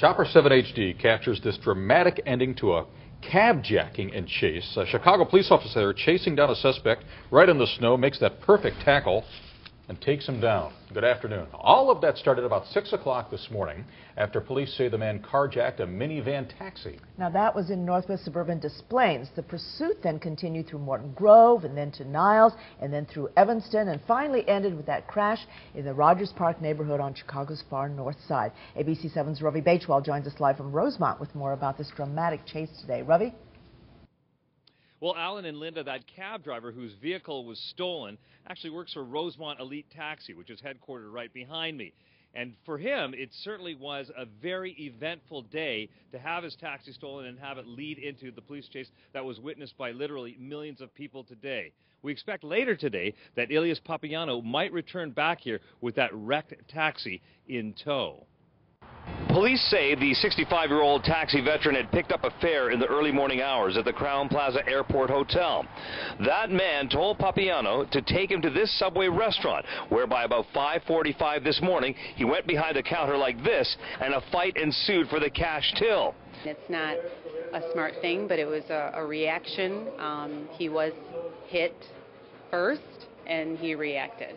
Chopper 7 HD captures this dramatic ending to a cab-jacking and chase. A Chicago police officer chasing down a suspect right in the snow, makes that perfect tackle and takes him down. Good afternoon. All of that started about 6 o'clock this morning after police say the man carjacked a minivan taxi. Now that was in northwest suburban Des Plaines. The pursuit then continued through Morton Grove and then to Niles and then through Evanston and finally ended with that crash in the Rogers Park neighborhood on Chicago's far north side. ABC 7's Ravi Baichwal joins us live from Rosemont with more about this dramatic chase today. Ravi? Well, Alan and Linda, that cab driver whose vehicle was stolen actually works for Rosemont Elite Taxi, which is headquartered right behind me. And for him, it certainly was a very eventful day to have his taxi stolen and have it lead into the police chase that was witnessed by literally millions of people today. We expect later today that Ilias Papagiannou might return back here with that wrecked taxi in tow. Police say the 65-year-old taxi veteran had picked up a fare in the early morning hours at the Crowne Plaza Airport Hotel. That man told Papagiannou to take him to this Subway restaurant, where by about 5:45 this morning, he went behind the counter like this, and a fight ensued for the cash till. It's not a smart thing, but it was a reaction. He was hit first, and he reacted.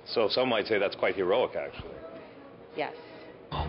So some might say that's quite heroic, actually. Yes.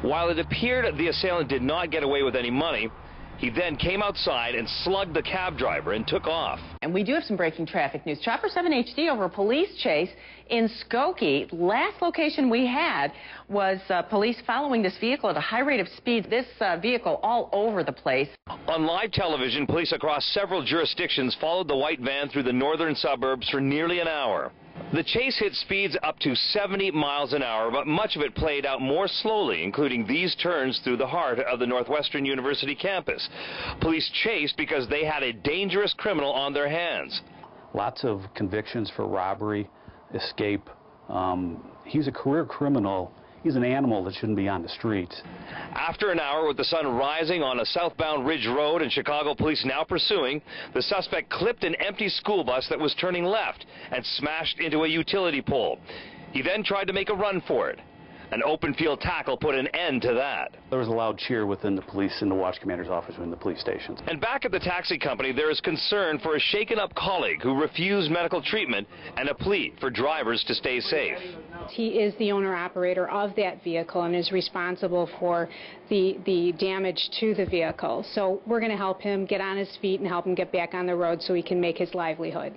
While it appeared the assailant did not get away with any money, he then came outside and slugged the cab driver and took off. And we do have some breaking traffic news. Chopper 7 HD over a police chase in Skokie. Last location we had was police following this vehicle at a high rate of speed. This vehicle all over the place. On live television, police across several jurisdictions followed the white van through the northern suburbs for nearly an hour. The chase hit speeds up to 70 miles an hour, but much of it played out more slowly, including these turns through the heart of the Northwestern University campus. Police chased because they had a dangerous criminal on their hands. Lots of convictions for robbery, escape. He's a career criminal. He's an animal that shouldn't be on the streets. After an hour with the sun rising on a southbound Ridge Road and Chicago police now pursuing, the suspect clipped an empty school bus that was turning left and smashed into a utility pole. He then tried to make a run for it. An open field tackle put an end to that. There was a loud cheer within the police in the watch commander's office within the police stations. And back at the taxi company, there is concern for a shaken-up colleague who refused medical treatment and a plea for drivers to stay safe. He is the owner-operator of that vehicle and is responsible for the damage to the vehicle. So we're going to help him get on his feet and help him get back on the road so he can make his livelihood.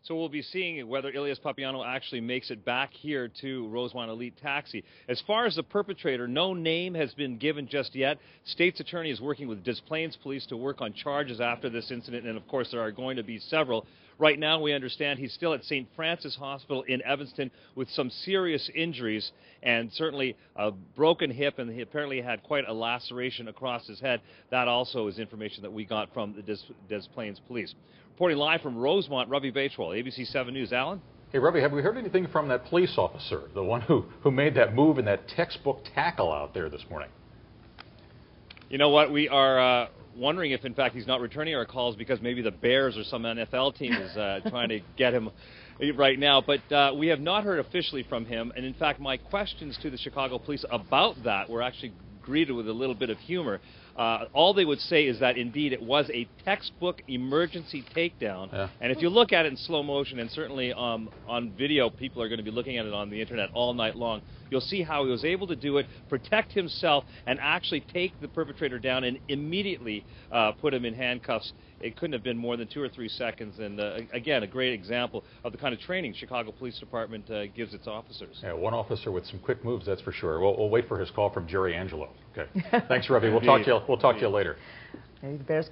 So we'll be seeing whether Ilias Papagiannou actually makes it back here to Rosemont Elite Taxi. As far as the perpetrator, no name has been given just yet. State's attorney is working with Des Plaines Police to work on charges after this incident, and of course there are going to be several. Right now we understand he's still at St. Francis Hospital in Evanston with some serious injuries and certainly a broken hip, and he apparently had quite a laceration across his head. That also is information that we got from the Des Plaines Police. Reporting live from Rosemont, Ravi Baichwal, ABC 7 News. Alan? Hey, Ravi, have we heard anything from that police officer, the one who made that move in that textbook tackle out there this morning? You know what? We are wondering if, in fact, he's not returning our calls because maybe the Bears or some NFL team is trying to get him right now. But we have not heard officially from him. And, in fact, my questions to the Chicago police about that were actually greeted with a little bit of humor. All they would say is that, indeed, it was a textbook emergency takedown. Yeah. And if you look at it in slow motion, and certainly on video, people are going to be looking at it on the Internet all night long, you'll see how he was able to do it, protect himself, and actually take the perpetrator down and immediately put him in handcuffs. It couldn't have been more than 2 or 3 seconds. And, again, a great example of the kind of training Chicago Police Department gives its officers. Yeah, one officer with some quick moves, that's for sure. We'll wait for his call from Jerry Angelo. Okay. Thanks, Ravi. We'll talk to you later. Maybe the Bears